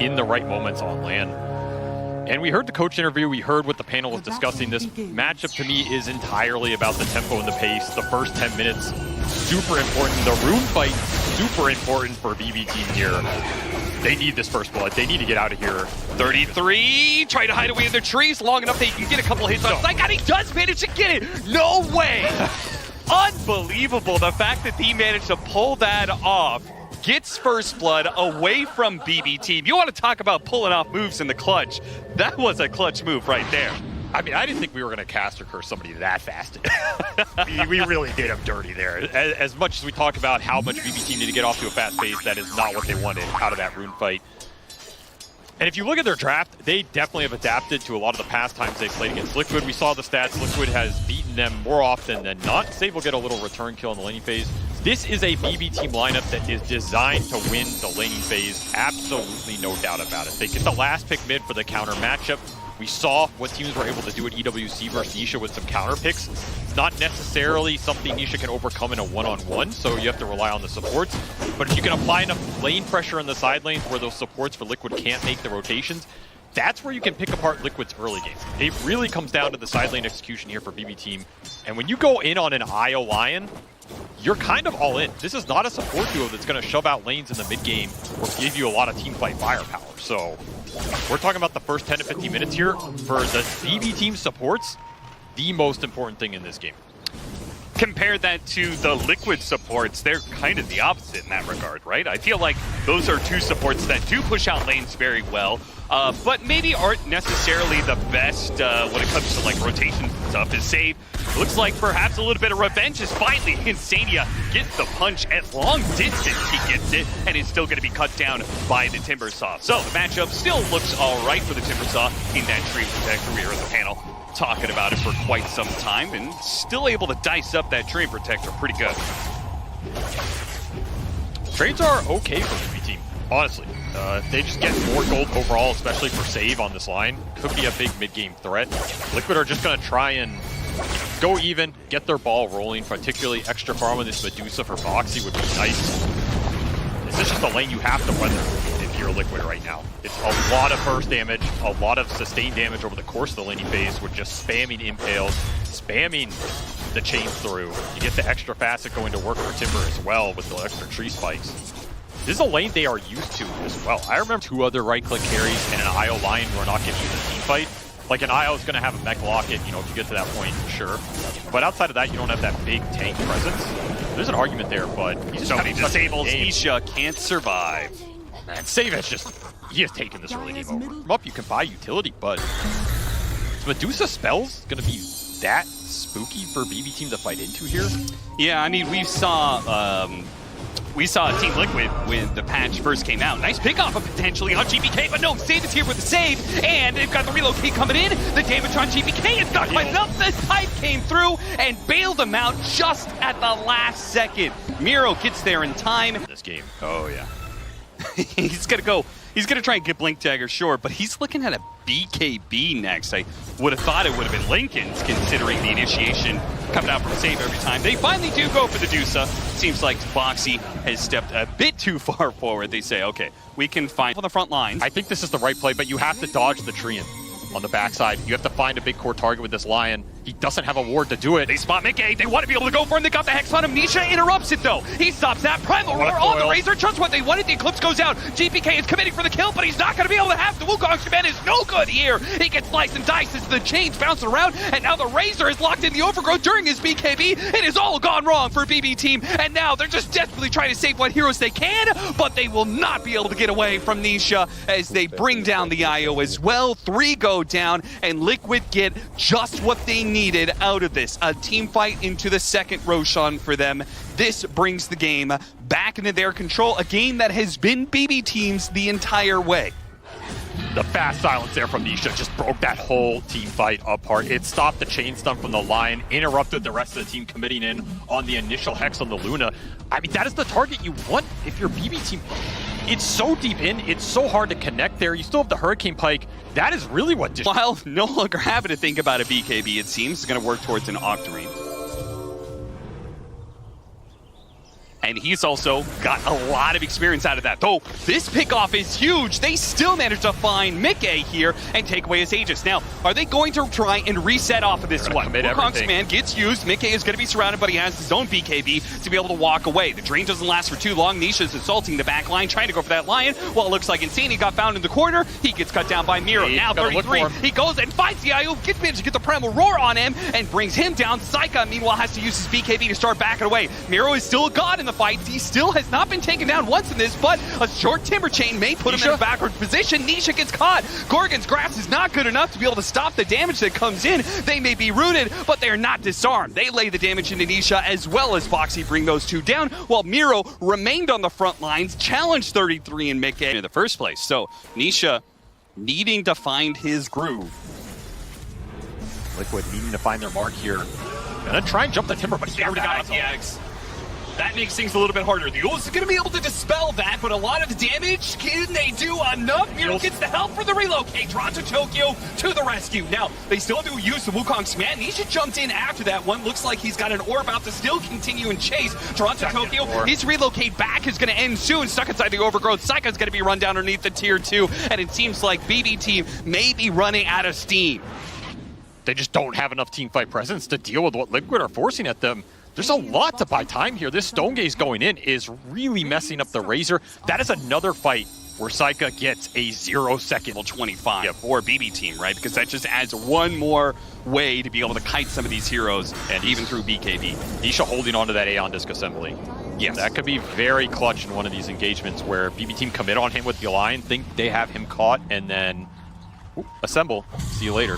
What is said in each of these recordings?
in the right moments on land. And we heard the coach interview, we heard what the panel was discussing. This matchup to me is entirely about the tempo and the pace. The first 10 minutes, super important. The room fight, super important for BB team here. They need this first blood. They need to get out of here. 33, trying to hide away in the trees long enough that he can get a couple hits on sight, and he does manage to get it. No way. Unbelievable, the fact that he managed to pull that off. Gets first blood away from BB team. You want to talk about pulling off moves in the clutch. That was a clutch move right there. I mean, I didn't think we were going to cast or curse somebody that fast. we really did him dirty there. As much as we talk about how much BB team need to get off to a fast pace, that is not what they wanted out of that rune fight. And if you look at their draft, they definitely have adapted to a lot of the past times they've played against Liquid. We saw the stats. Liquid has beaten them more often than not. Save will get a little return kill in the laning phase. This is a BB team lineup that is designed to win the laning phase. Absolutely no doubt about it. They get the last pick mid for the counter matchup. We saw what teams were able to do at EWC versus Nisha with some counter picks. It's not necessarily something Nisha can overcome in a one-on-one, so you have to rely on the supports. But if you can apply enough lane pressure in the side lanes where those supports for Liquid can't make the rotations, that's where you can pick apart Liquid's early games. It really comes down to the side lane execution here for BB team. And when you go in on an IO Lion, you're kind of all in. This is not a support duo that's going to shove out lanes in the mid game or give you a lot of team fight firepower. So we're talking about the first 10 to 15 minutes here. For the BB team supports, the most important thing in this game. Compare that to the Liquid supports, they're kind of the opposite in that regard, right? I feel like those are two supports that do push out lanes very well, but maybe aren't necessarily the best when it comes to like rotations and stuff. Is Save looks like perhaps a little bit of revenge is finally Insania gets the punch at long distance. He gets it, and it's still going to be cut down by the Timbersaw. So the matchup still looks all right for the Timbersaw in that Tree Protector. We were in the panel talking about it for quite some time, and still able to dice up that Tree Protector pretty good. Trades are okay for BB team, honestly. They just get more gold overall, especially for Save on this line. Could be a big mid-game threat. Liquid are just going to try and go even, get their ball rolling, particularly extra farm on this Medusa for Boxy would be nice. This is just a lane you have to weather if you're Liquid right now. It's a lot of burst damage, a lot of sustained damage over the course of the laning phase with just spamming impales, spamming the chain through. You get the extra facet going to work for Timber as well with the extra tree spikes. This is a lane they are used to as well. I remember 2 other right-click carries and an IO Lion who are not getting used in team fight. Like an IO is going to have a mech locket, you know, if you get to that point, sure. But outside of that, you don't have that big tank presence. There's an argument there, but he's so many disables. Nisha can't survive. Man, Save has just, he has taken this early game over. Up, you can buy utility, but Medusa spells going to be that spooky for BB team to fight into here? Yeah, I mean, we saw Team Liquid when the patch first came out. Nice pick off of potentially on GBK, but no, Save is here with the save, and they've got the relocate coming in. The damage on GBK is not quite enough. The type came through and bailed them out just at the last second. Miro gets there in time. This game, oh yeah. He's gonna try and get Blink Dagger, sure, but he's looking at a BKB next. I would have thought it would have been Lincoln's, considering the initiation coming out from Save every time. They finally do go for the Medusa. Seems like Boxy has stepped a bit too far forward. They say, okay, we can find on the front lines. I think this is the right play, but you have to dodge the Treant on the backside. You have to find a big core target with this Lion. He doesn't have a ward to do it. They spot Mickey. They want to be able to go for him. They got the Hex on him. Nisha interrupts it, though. He stops that. Primal Roar on the Razor. Just what they wanted. The Eclipse goes out. GPK is committing for the kill, but he's not going to be able to have the Wukong Shaman is no good here. He gets sliced and diced as the chains bounce around, and now the Razor is locked in the Overgrowth during his BKB. It has all gone wrong for BB team, and now they're just desperately trying to save what heroes they can, but they will not be able to get away from Nisha as they bring down the IO as well. 3 go down, and Liquid get just what they needed out of this. A team fight into the second Roshan for them. This brings the game back into their control, a game that has been BB team's the entire way. The fast silence there from Nisha just broke that whole team fight apart. It stopped the chain stun from the Lion, interrupted the rest of the team committing in on the initial Hex on the Luna. I mean, that is the target you want if you're BB team. It's so deep in, it's so hard to connect there. You still have the Hurricane Pike. That is really what... While no longer having to think about a BKB, it seems, is going to work towards an Octarine. and he's also got a lot of experience out of that. Though this pickoff is huge, they still managed to find Mickey here and take away his Aegis. Now, are they going to try and reset off of this one? Wukong's command gets used, Mickey is going to be surrounded, but he has his own BKB to be able to walk away. The drain doesn't last for too long. Nisha's assaulting the back line, trying to go for that Lion. Well, it looks like Insane got found in the corner. He gets cut down by Miro. Now 33, he goes and fights the IO, gets managed to get the Primal Roar on him and brings him down. Saika, meanwhile, has to use his BKB to start backing away. Miro is still a god in the fight. He still has not been taken down once in this, but a short Timber Chain may put him in a backward position. Nisha gets caught. Gorgon's grasp is not good enough to be able to stop the damage that comes in. They may be rooted, but they're not disarmed. They lay the damage into Nisha as well as Boxy bring those two down, while Miro remained on the front lines, challenged 33 and Mickey in the first place. So Nisha needing to find his groove. Liquid needing to find their mark here. Gonna try and jump the Timber, but he already got TX. That makes things a little bit harder. The Ul's going to be able to dispel that, but a lot of the damage, can they do enough? Miro gets the help for the relocate. Toronto Tokyo to the rescue. Now, they still do use the Wukong's command. Nisha jumped in after that one. Looks like he's got an orb out to still continue and chase. Toronto Tokyo, his relocate back is going to end soon. Stuck inside the overgrowth. Saika's going to be run down underneath the tier 2, and it seems like BB team may be running out of steam. They just don't have enough teamfight presence to deal with what Liquid are forcing at them. There's a lot to buy time here. This Stone Gaze going in is really messing up the Razor. That is another fight where Saika gets a 0-second 25 for BB team, right? Because that just adds one more way to be able to kite some of these heroes, and even through BKB. Nisha holding onto that Aeon Disc Assembly. Yes. That could be very clutch in one of these engagements where BB team commit on him with the Lion, think they have him caught, and then assemble. See you later.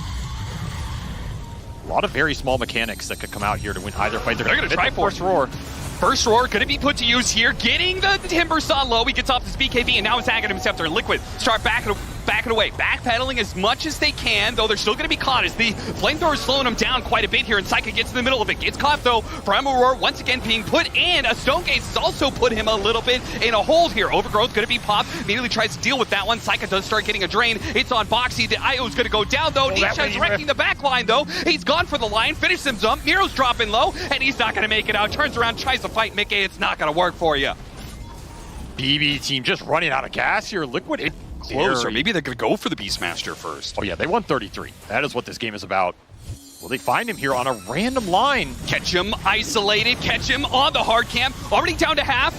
A lot of very small mechanics that could come out here to win either fight. They're going to try First Roar. First Roar going to be put to use here, getting the Timber Saw low. He gets off his BKB, and now it's Aghanim Scepter. Liquid start backing away, backpedaling as much as they can, though they're still going to be caught as the Flamethrower is slowing them down quite a bit here, and Saika gets in the middle of it. Gets caught, though. Primal Roar once again being put in. A Stone Gaze has also put him a little bit in a hold here. Overgrowth going to be popped. Immediately tries to deal with that one. Saika does start getting a drain. It's on Boxy. The IO is going to go down, though. Nisha's wrecking the back line, though. He's gone for the line. Finishes him up. Miro's dropping low, and he's not going to make it out. Turns around, tries to fight Mickey. It's not going to work for you. BB team just running out of gas here. Liquid closer. Maybe they're going to go for the Beastmaster first. Oh yeah, they won 33. That is what this game is about. Will they find him here on a random line? Catch him isolated. Catch him on the hard camp. Already down to half.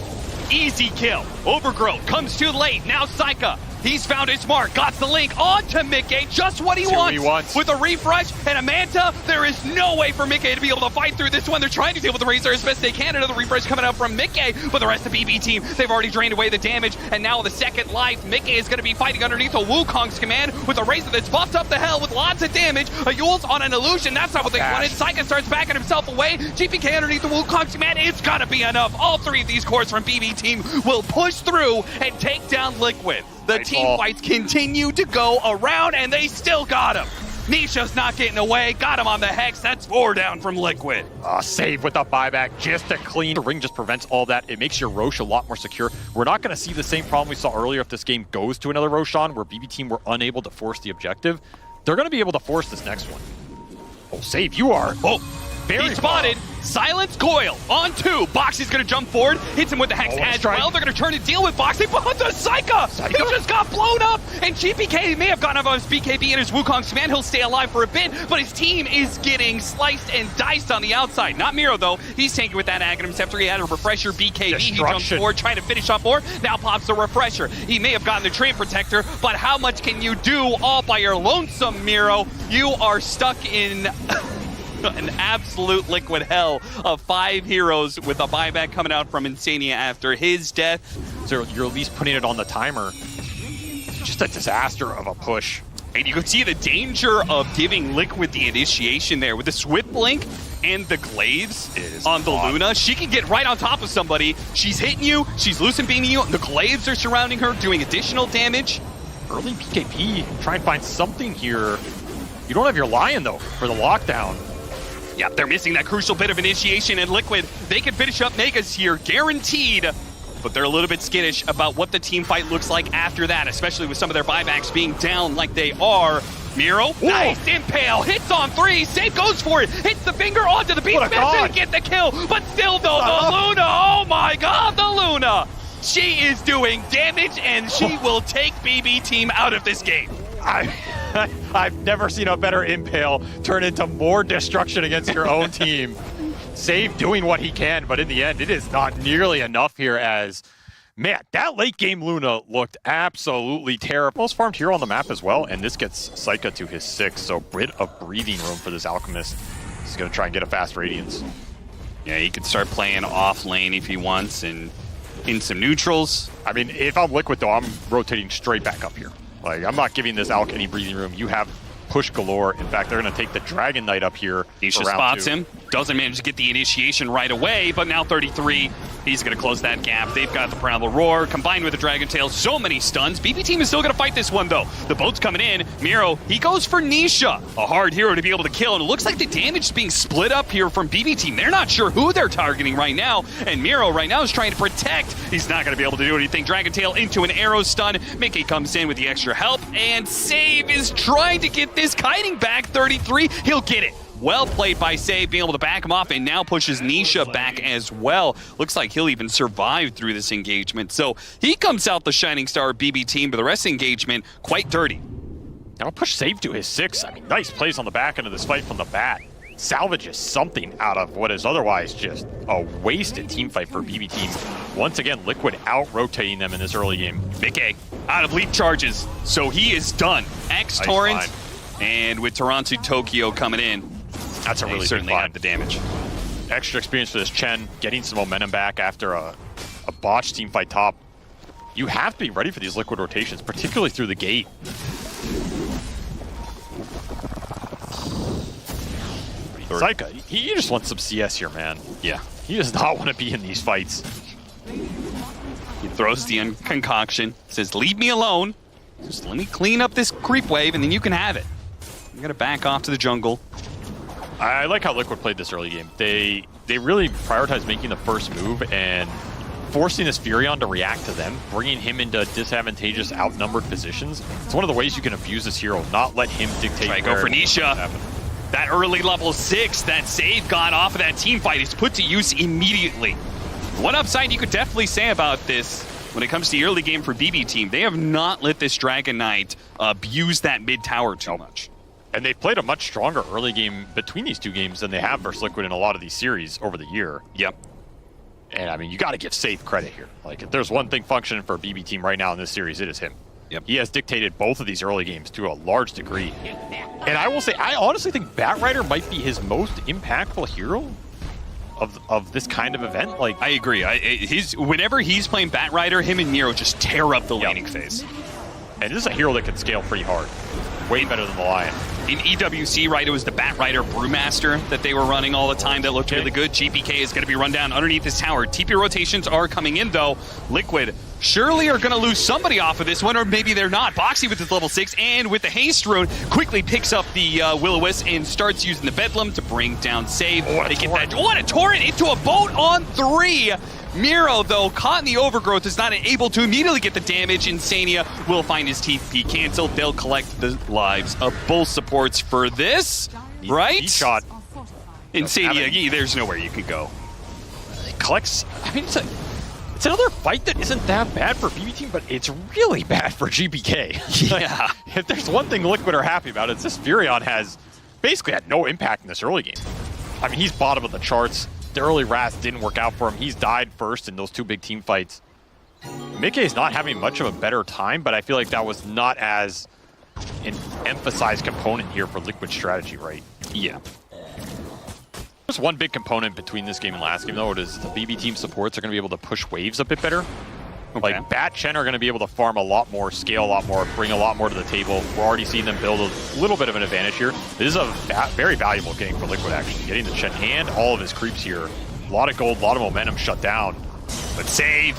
Easy kill. Overgrowth comes too late. Now Saika. He's found his mark, got the link onto Mickey, just what he wants. With a refresh and a Manta, there is no way for Mickey to be able to fight through this one. They're trying to deal with the Razor as best they can. Another refresh coming out from Mickey, but the rest of the BB team, they've already drained away the damage, and now with the second life, Mickey is going to be fighting underneath a Wukong's command with a Razor that's buffed up the hell with lots of damage. A Yule's on an illusion, that's not what they wanted. Saika starts backing himself away. GPK underneath the Wukong's command, it's got to be enough. All three of these cores from BB team will push through and take down Liquid. The team fights continue to go around, and they still got him. Nisha's not getting away. Got him on the Hex. That's 4 down from Liquid. Save with the buyback just to clean. The ring just prevents all that. It makes your Rosh a lot more secure. We're not going to see the same problem we saw earlier if this game goes to another Roshan where BB team were unable to force the objective. They're going to be able to force this next one. Oh, save. You are. Oh, very spotted. Silence Coil on 2. Boxy's going to jump forward, hits him with the Hex as well. They're going to turn to deal with Boxy, but the Saika! He just got blown up, and GPK may have gotten off his BKB and his Wukong's command. He'll stay alive for a bit, but his team is getting sliced and diced on the outside. Not Miro, though. He's tanking with that Aghanim Scepter. He had a refresher BKB. He jumps forward, trying to finish off more. Now pops the refresher. He may have gotten the Train Protector, but how much can you do all by your lonesome, Miro? You are stuck in an absolute Liquid hell of 5 heroes with a buyback coming out from Insania after his death. So you're at least putting it on the timer. Just a disaster of a push. And you can see the danger of giving Liquid the initiation there with the Swift Blink and the Glaives on the Luna. She can get right on top of somebody. She's hitting you, she's loose and beaming you. The Glaives are surrounding her, doing additional damage. Early PKP, try and find something here. You don't have your Lion, though, for the lockdown. Yep, they're missing that crucial bit of initiation, and Liquid, they can finish up Megas here, guaranteed. But they're a little bit skittish about what the team fight looks like after that, especially with some of their buybacks being down like they are. Miro, nice impale, hits on 3, Safe goes for it, hits the finger onto the Beastmaster to get the kill, but still though, the Luna, oh my god! She is doing damage, and she will take BB Team out of this game. I've never seen a better impale turn into more destruction against your own team. Save doing what he can, but in the end, it is not nearly enough here as, man, that late game Luna looked absolutely terrible. Most farmed hero on the map as well, and this gets Saika to his 6, so bit of breathing room for this Alchemist. He's going to try and get a fast Radiance. Yeah, he could start playing off lane if he wants and in some neutrals. I mean, if I'm Liquid though, I'm rotating straight back up here. Like, I'm not giving this Alch any breathing room. You have push galore. In fact, they're going to take the Dragon Knight up here. Nisha spots him, doesn't manage to get the initiation right away, but now 33, he's going to close that gap. They've got the Primal Roar combined with the Dragon Tail. So many stuns. BB Team is still going to fight this one, though. The boat's coming in. Miro, he goes for Nisha, a hard hero to be able to kill, and it looks like the damage is being split up here from BB Team. They're not sure who they're targeting right now, and Miro right now is trying to protect. He's not going to be able to do anything. Dragon Tail into an arrow stun. Mickey comes in with the extra help, and Save is trying to get this kiting back. 33, he'll get it. Well played by Save, being able to back him off, and now pushes Nisha back as well. Looks like he'll even survive through this engagement. So he comes out the shining star of BB Team, but the rest of the engagement, quite dirty. Now push Save to his 6. I mean, nice plays on the back end of this fight from the bat. Salvages something out of what is otherwise just a wasted team fight for BB Team. Once again, Liquid out-rotating them in this early game. Mickey out of leap charges, so he is done. X-Torrent, nice, and with Toronto Tokyo coming in, that's a really certainly good had the damage. Extra experience for this Chen, getting some momentum back after a botched team fight top. You have to be ready for these Liquid rotations, particularly through the gate. Saika, he just wants some CS here, man. Yeah. He does not want to be in these fights. He throws the concoction, says, leave me alone. Just let me clean up this creep wave, and then you can have it. I'm going to back off to the jungle. I like how Liquid played this early game. They really prioritized making the first move and forcing this Furion to react to them, bringing him into disadvantageous, outnumbered positions. It's one of the ways you can abuse this hero, not let him dictate. Try to go for Nisha. That early level 6, that Save got off of that team fight is put to use immediately. One upside you could definitely say about this when it comes to the early game for BB Team, they have not let this Dragon Knight abuse that mid tower too much. And they've played a much stronger early game between these two games than they have versus Liquid in a lot of these series over the year. Yep. And I mean, you got to give Save credit here. Like, if there's one thing functioning for BB Team right now in this series, it is him. Yep. He has dictated both of these early games to a large degree. And I will say, I honestly think Batrider might be his most impactful hero of this kind of event. Like, I agree. Whenever he's playing Batrider, him and Miro just tear up the laning phase. And this is a hero that can scale pretty hard. Way better than the Lion. In EWC, right, it was the Batrider Brewmaster that they were running all the time that looked really good. GPK is going to be run down underneath this tower. TP rotations are coming in, though. Liquid surely are going to lose somebody off of this one, or maybe they're not. Boxy with his level 6, and with the Haste Rune, quickly picks up the Will-O-Wisp and starts using the Bedlam to bring down Save. What a torrent into a boat on 3! Miro, though, caught in the overgrowth, is not able to immediately get the damage. Insania will find his TP canceled. They'll collect the lives of both supports for this, right? He shot. Insania, there's nowhere you can go. He collects. I mean, it's another fight that isn't that bad for BB Team, but it's really bad for GPK. Yeah. If there's one thing Liquid are happy about, it's this Furion has basically had no impact in this early game. I mean, he's bottom of the charts. The early Ras didn't work out for him. He's died first in those two big team fights. Mickey is not having much of a better time, but I feel like that was not as an emphasized component here for Liquid strategy, right? Yeah. There's one big component between this game and last game, though. It is the BB Team supports are going to be able to push waves a bit better. Okay. Like, Bat Chen are going to be able to farm a lot more, scale a lot more, bring a lot more to the table. We're already seeing them build a little bit of an advantage here. This is a very valuable game for Liquid, actually. Getting the Chen and all of his creeps here. A lot of gold, a lot of momentum shut down. But Save,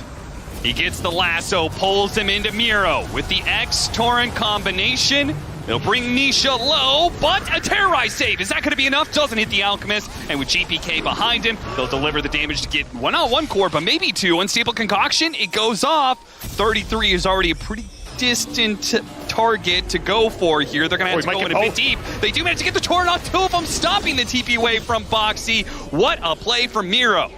he gets the lasso, pulls him into Miro with the X-Torrent combination. It'll bring Nisha low, but a terrorized Save. Is that going to be enough? Doesn't hit the Alchemist, and with GPK behind him, they'll deliver the damage to get one core, but maybe 2. Unstable Concoction, it goes off. 33 is already a pretty distant target to go for here. They're going to have to go in a bit deep. They do manage to get the torrent on 2 of them, stopping the TP wave from Boxy. What a play from Miro.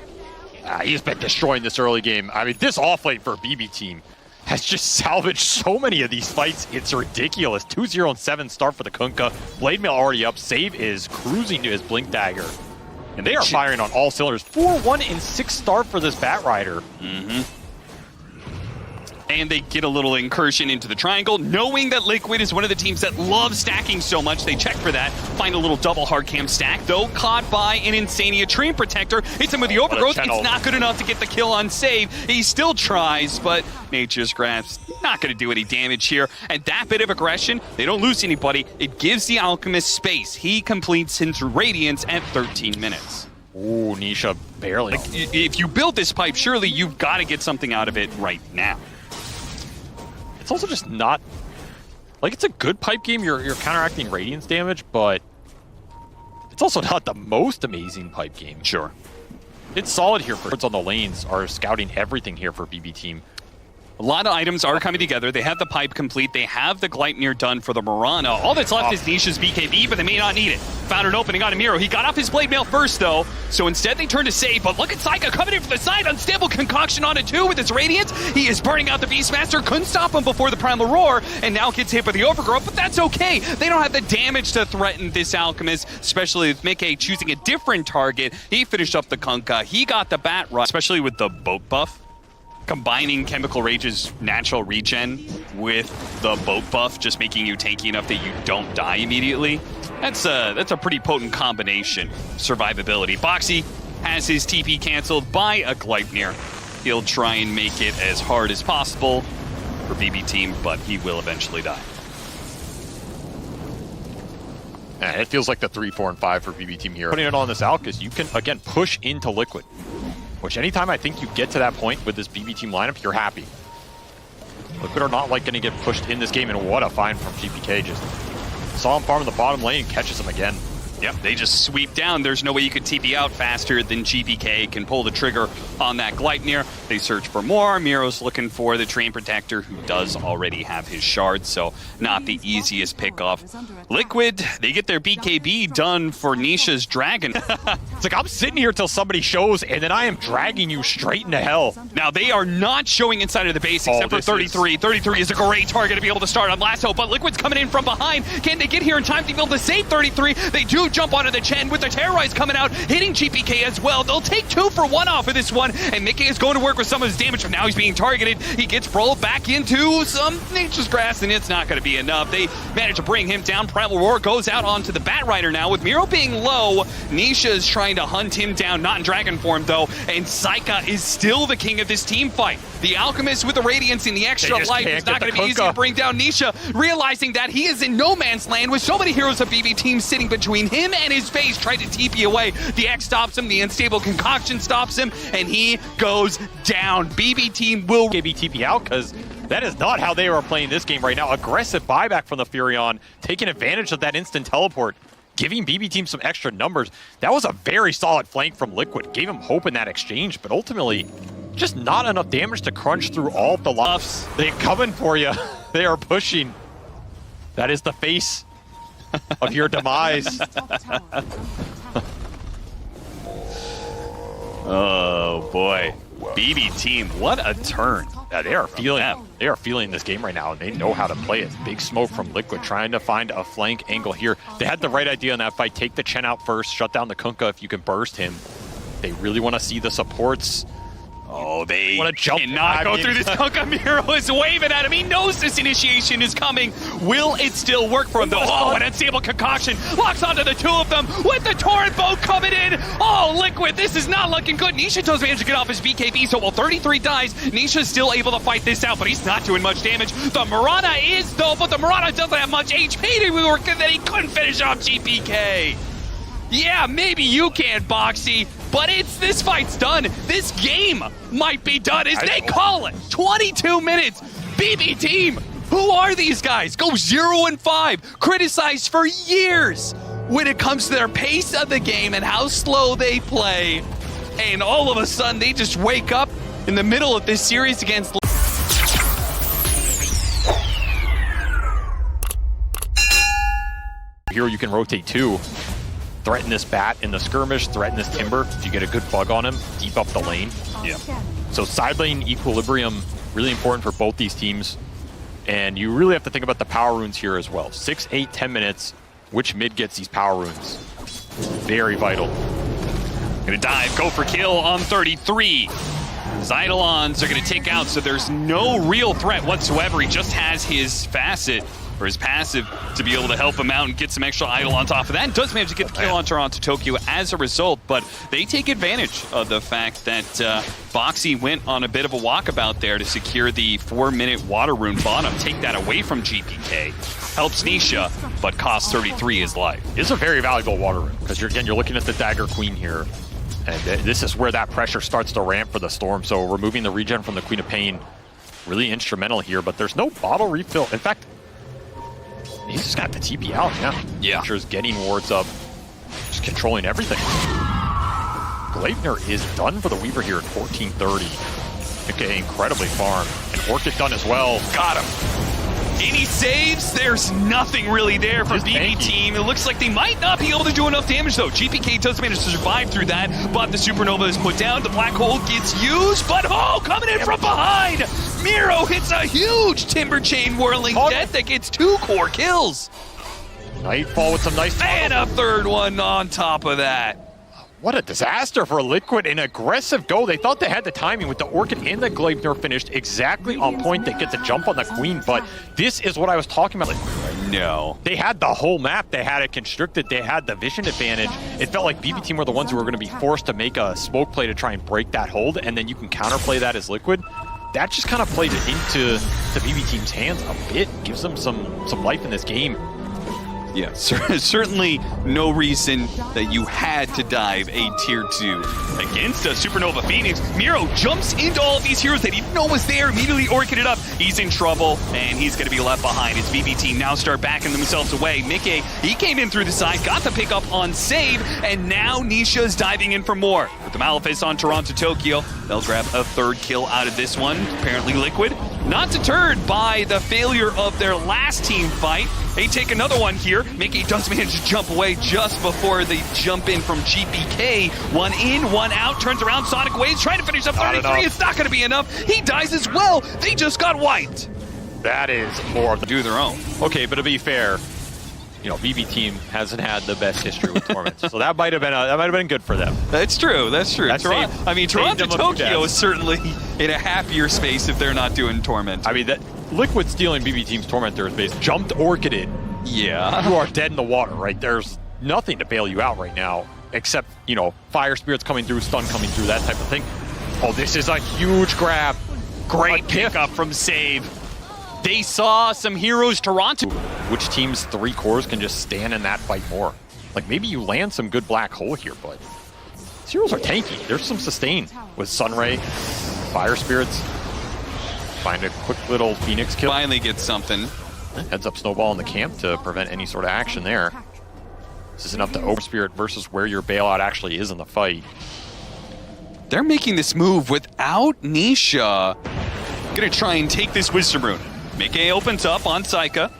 He's been destroying this early game. I mean, this offlane for BB team has just salvaged so many of these fights. It's ridiculous. 2-0 and 7 start for the Kunkka. Blade Mail already up. Save is cruising to his Blink Dagger. And they are firing on all cylinders. 4-1 and 6 start for this Bat Rider. And they get a little incursion into the triangle, knowing that Liquid is one of the teams that love stacking so much. They check for that, find a little double hard cam stack, though caught by an Insania Train Protector. Hits him with the overgrowth. It's not good enough to get the kill on save. He still tries, but Nature's Grasp not going to do any damage here. And that bit of aggression, they don't lose anybody. It gives the Alchemist space. He completes his Radiance at 13 minutes. Ooh, Nisha barely. Like, if you build this pipe, surely you've got to get something out of it right now. It's also just not... Like, it's a good pipe game. You're counteracting Radiance damage, but it's also not the most amazing pipe game. Sure. It's solid here for on the lanes are scouting everything here for BB team. A lot of items are coming together. They have the pipe complete. They have the Gleipnir done for the Mirana. All that's left is Nisha's BKB, but they may not need it. Found an opening on Amiro. He got off his Blade Mail first, though, so instead they turn to save. But look at Saika coming in from the side. Unstable Concoction on it, too, with his Radiance. He is burning out the Beastmaster. Couldn't stop him before the Primal Roar, and now gets hit with the Overgrowth, but that's okay. They don't have the damage to threaten this Alchemist, especially with Mickey choosing a different target. He finished up the Kunkka. He got the Bat Run, especially with the boat buff. Combining Chemical Rage's natural regen with the boat buff, just making you tanky enough that you don't die immediately. That's a pretty potent combination. Survivability. Boxy has his TP canceled by a Gleipnir. He'll try and make it as hard as possible for BB team, but he will eventually die. And it feels like the 3, 4, and 5 for BB team here. Putting it on this Alcus, you can, again, push into Liquid. Which anytime I think you get to that point with this BB team lineup, you're happy. Liquid are not like going to get pushed in this game, and what a find from GPK. Just saw him farm in the bottom lane, catches him again. Yep, they just sweep down. There's no way you could TP out faster than GPK can pull the trigger on that Gleipnir. They search for more. Miro's looking for the Train Protector, who does already have his shard, so not the easiest pickoff. Liquid, they get their BKB done for Nisha's Dragon. It's like, I'm sitting here till somebody shows, and then I am dragging you straight into hell. Now, they are not showing inside of the base, except for 33. 33 is a great target to be able to start on Lasso, but Liquid's coming in from behind. Can they get here in time to be able to save 33? They do jump onto the Chen with the Terrorize coming out, hitting GPK as well. They'll take 2 for 1 off of this one, and Mickey is going to work with some of his damage, but now he's being targeted. He gets rolled back into some Nature's Grass, and it's not going to be enough. They manage to bring him down. Primal Roar goes out onto the Bat Rider now. With Miro being low, Nisha is trying to hunt him down, not in dragon form though, and Saika is still the king of this team fight. The Alchemist with the Radiance and the extra life is not going to be easy to bring down Nisha, realizing that he is in no man's land with so many heroes of BB team sitting between him and his face, trying to TP away. The X stops him, the Unstable Concoction stops him, and he goes down. BB team will KB TP out, because that is not how they are playing this game right now. Aggressive buyback from the Furion, taking advantage of that instant teleport, giving BB team some extra numbers. That was a very solid flank from Liquid. Gave him hope in that exchange, but ultimately, just not enough damage to crunch through all of the luffs. They're coming for you. They are pushing. That is the face of your demise. Oh boy, BB team, what a turn. Yeah, they are feeling this game right now, and they know how to play it. Big smoke from Liquid, trying to find a flank angle here. They had the right idea in that fight. Take the Chen out first, shut down the Kunkka if you can burst him. They really want to see the supports. Oh, they cannot go through this. Kunkka. Miro is waving at him. He knows this initiation is coming. Will it still work for him, though? Oh, an Unstable Concoction locks onto the 2 of them with the Torrent Boat coming in. Oh, Liquid, this is not looking good. Nisha does manage to get off his BKB, so while 33 dies, Nisha's still able to fight this out, but he's not doing much damage. The Mirana is, though, but the Mirana doesn't have much HP to work, and then he couldn't finish off GPK. Yeah, maybe you can, Boxy, but this fight's done. This game might be done as they call it. 22 minutes. BB team, who are these guys? Go 0-5, criticized for years when it comes to their pace of the game and how slow they play. And all of a sudden, they just wake up in the middle of this series against Here you can rotate 2. threaten this bat in the skirmish, threaten this timber. If you get a good bug on him, deep up the lane. Yeah. So side lane equilibrium, really important for both these teams. And you really have to think about the power runes here as well. 6, 8, 10 minutes, which mid gets these power runes? Very vital. Gonna dive, go for kill on 33. Eidolons are gonna take out, so there's no real threat whatsoever. He just has his facet, or his passive, to be able to help him out and get some extra Eidolons off of that. And does manage to get the kill on Toronto Tokyo as a result, but they take advantage of the fact that Boxy went on a bit of a walkabout there to secure the 4-minute water rune bottom, take that away from GPK. Helps Nisha, but costs 33 his life. It's a very valuable water rune, because you're looking at the Dagger Queen here. And this is where that pressure starts to ramp for the Storm. So removing the regen from the Queen of Pain, really instrumental here. But there's no bottle refill. In fact, he's just got the TP out, Yeah. Nature's getting wards up, just controlling everything. Gleipnir is done for the Weaver here at 14:30. Okay, incredibly farmed. And Orchid done as well. Got him. Any saves? There's nothing really there for BB Team. It looks like they might not be able to do enough damage, though. GPK does manage to survive through that, but the Supernova is put down. The Black Hole gets used, but coming in from behind! Miro hits a huge Timber Chain Whirling Death that gets 2 core kills. Nightfall with some nice... And a third one on top of that. What a disaster for Liquid. An aggressive go. They thought they had the timing with the Orchid and the Gleipnir finished exactly on point. They get the jump on the Queen, but this is what I was talking about. No. They had the whole map. They had it constricted. They had the vision advantage. It felt like BB Team were the ones who were going to be forced to make a smoke play to try and break that hold, and then you can counterplay that as Liquid. That just kind of played it into the BB Team's hands a bit. Gives them some life in this game. Yeah, certainly no reason that you had to dive a tier 2 against a Supernova Phoenix. Miro jumps into all of these heroes that he didn't know was there, immediately orchid it up. He's in trouble, and he's going to be left behind. His BB Team now start backing themselves away. Mickey, he came in through the side, got the pickup on save, and now Nisha's diving in for more. With the Malefice on Toronto Tokyo, they'll grab a 3rd kill out of this one. Apparently Liquid, not deterred by the failure of their last team fight. They take another one here. Mickey does manage to jump away just before they jump in from GPK. 1 in, 1 out, turns around, Sonic Waves, trying to finish up 33. It's not going to be enough. He dies as well. They just got wiped. That is more of the do their own. Okay, but to be fair, BB Team hasn't had the best history with tournaments, so that might have been good for them. That's true. That's true. Toronto Tokyo is certainly in a happier space if they're not doing Torment. I mean, that Liquid stealing BB Team's Tormentor's base, jumped Orchided. Yeah. You are dead in the water, right? There's nothing to bail you out right now, except, Fire Spirits coming through, stun coming through, that type of thing. Oh, this is a huge grab. Great pickup from Save. They saw some heroes Toronto. Which team's 3 cores can just stand in that fight more? Like, maybe you land some good Black Hole here, but these heroes are tanky. There's some sustain with Sunray, Fire Spirits. Find a quick little Phoenix kill. Finally get something. Heads up Snowball in the camp to prevent any sort of action there. This is enough to Over Spirit versus where your bailout actually is in the fight. They're making this move without Nisha. Gonna try and take this Wisdom Rune. Mickey opens up on Saika.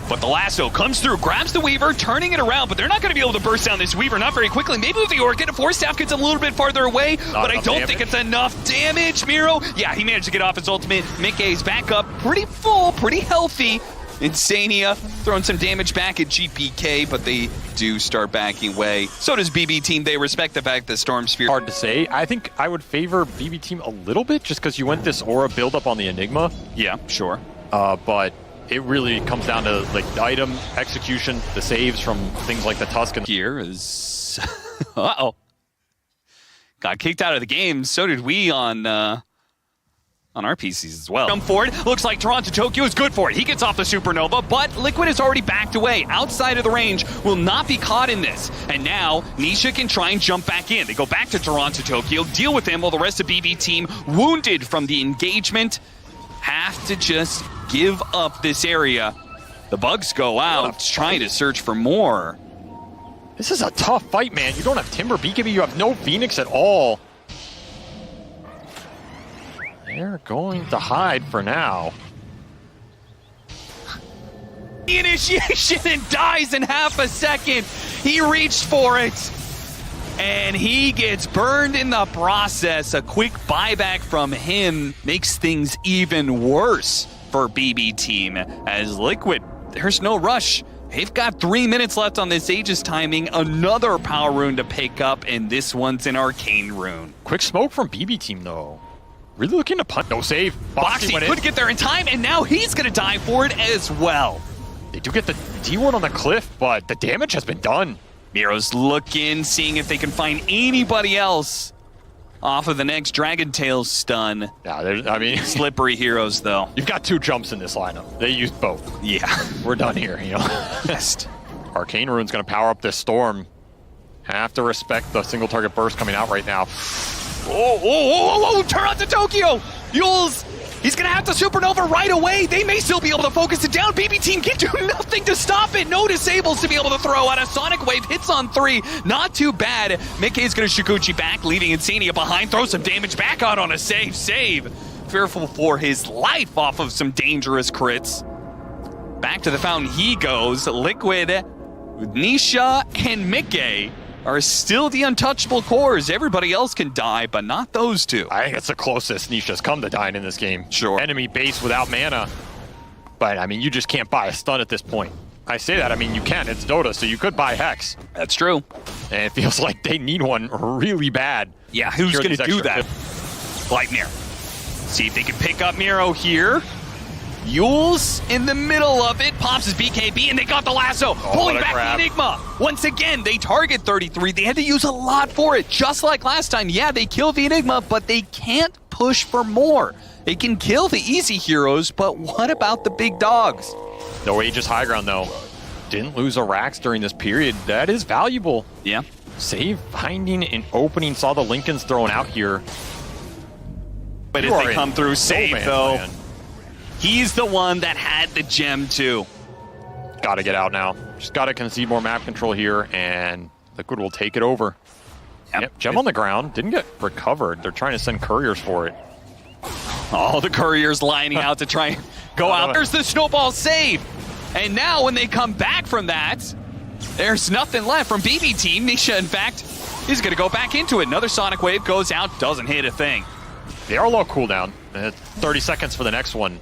But the lasso comes through, grabs the Weaver, turning it around, but they're not going to be able to burst down this Weaver, not very quickly. Maybe with the Orchid, a Force Staff gets a little bit farther away, but I don't think it's enough damage. Miro, yeah, he managed to get off his ultimate. Mickey's back up, pretty full, pretty healthy. Insania throwing some damage back at GPK, but they do start backing away. So does BB Team. They respect the fact that Storm Sphere... Hard to say. I think I would favor BB Team a little bit, just because you went this aura build-up on the Enigma. Yeah, sure. But it really comes down to like the item execution, the saves from things like the Tusk. And here is uh-oh, got kicked out of the game. So did we on our PCs as well. Jump forward. Looks like Toronto Tokyo is good for it. He gets off the Supernova, but Liquid is already backed away. Outside of the range, will not be caught in this. And now, Nisha can try and jump back in. They go back to Toronto Tokyo, deal with him while the rest of BB Team, wounded from the engagement, have to just give up this area. The bugs go out, trying to search for more. This is a tough fight, man. You don't have Timber BKB, you have no Phoenix at all. They're going to hide for now. The initiation and dies in half a second. He reached for it, and he gets burned in the process. A quick buyback from him makes things even worse for BB Team. As Liquid, there's no rush. They've got 3 minutes left on this Aegis timing. Another power rune to pick up, and this one's an arcane rune. Quick smoke from BB Team, though. Really looking to punt. No save. Boxy couldn't get there in time, and now he's going to die for it as well. They do get the D-ward on the cliff, but the damage has been done. Miro's looking, seeing if they can find anybody else off of the next Dragon Tail stun. Yeah, I mean... slippery heroes, though. You've got 2 jumps in this lineup. They used both. Yeah. We're done here, you know? Best. Arcane Rune's going to power up this Storm. Have to respect the single target burst coming out right now. Oh, turn on to Tokyo! Yules, he's gonna have to supernova right away. They may still be able to focus it down. BB Team can do nothing to stop it. No disables to be able to throw out. A Sonic Wave hits on 3. Not too bad. Mickey's gonna Shiguchi back, leaving Insania behind. Throw some damage back out on a save. Fearful for his life off of some dangerous crits. Back to the fountain he goes. Liquid, Nisha, and Mickey are still the untouchable cores. Everybody else can die, but not those two. I think it's the closest Nisha's come to dying in this game. Sure. Enemy base without mana. But, I mean, you just can't buy a stun at this point. I say that, I mean, you can. It's Dota, so you could buy Hex. That's true. And it feels like they need one really bad. Yeah, who's going to do that? Blightmere. See if they can pick up Miro here. Yules in the middle of it, pops his BKB, and they got the lasso, pulling back the Enigma. Once again, they target 33. They had to use a lot for it, just like last time. Yeah, they killed the Enigma, but they can't push for more. They can kill the easy heroes, but what about the big dogs? No Aegis high ground, though. Didn't lose a Rax during this period. That is valuable. Yeah. Save, finding, and opening. Saw the Lincolns thrown out here. But if they come through safe, though, he's the one that had the gem, too. Gotta get out now. Just gotta concede more map control here, and Liquid will take it over. Yep, gem on the ground. Didn't get recovered. They're trying to send couriers for it. All the couriers lining out to try and go out. There's the snowball save. And now when they come back from that, there's nothing left from BB Team. Nisha, in fact, is going to go back into it. Another Sonic Wave goes out, doesn't hit a thing. They are low cooldown. 30 seconds for the next one.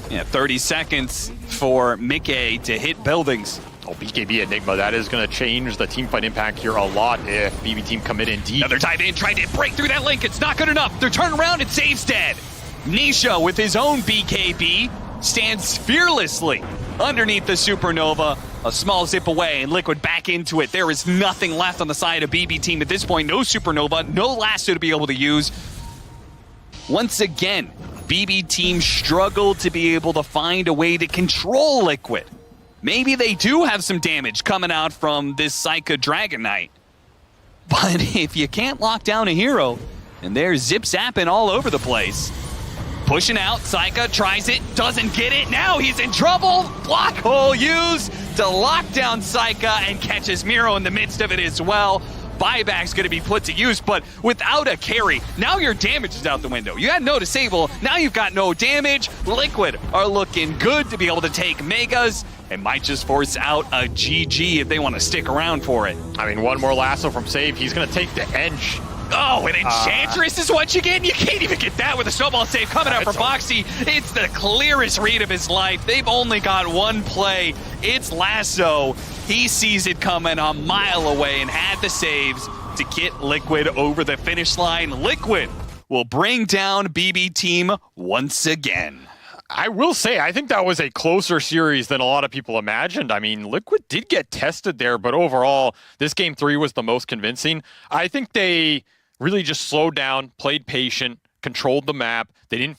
Yeah, 30 seconds for Mickey to hit buildings. Oh, BKB Enigma, that is going to change the teamfight impact here a lot if BB Team commit in deep. Another dive in, trying to break through that link. It's not good enough. They're turning around and Save's dead. Nisha, with his own BKB, stands fearlessly underneath the Supernova. A small zip away, and Liquid back into it. There is nothing left on the side of BB Team at this point. No Supernova, no lasso to be able to use. Once again, BB Team struggled to be able to find a way to control Liquid. Maybe they do have some damage coming out from this Psycha Dragon Knight. But if you can't lock down a hero, and they're zip-zapping all over the place. Pushing out, Psycha tries it, doesn't get it. Now he's in trouble. Block hole used to lock down Psycha and catches Miro in the midst of it as well. Buyback's going to be put to use, but without a carry, now your damage is out the window. You had no disable, now you've got no damage. Liquid are looking good to be able to take Megas. It might just force out a GG if they want to stick around for it. I mean, one more lasso from Save. He's going to take the edge. Oh, an Enchantress is what you get? You can't even get that with a snowball save coming out from Boxy. It's the clearest read of his life. They've only got one play. It's lasso. He sees it coming a mile away and had the saves to get Liquid over the finish line. Liquid will bring down BB Team once again. I will say, I think that was a closer series than a lot of people imagined. I mean, Liquid did get tested there, but overall, this game 3 was the most convincing. I think they really just slowed down, played patient, controlled the map. They didn't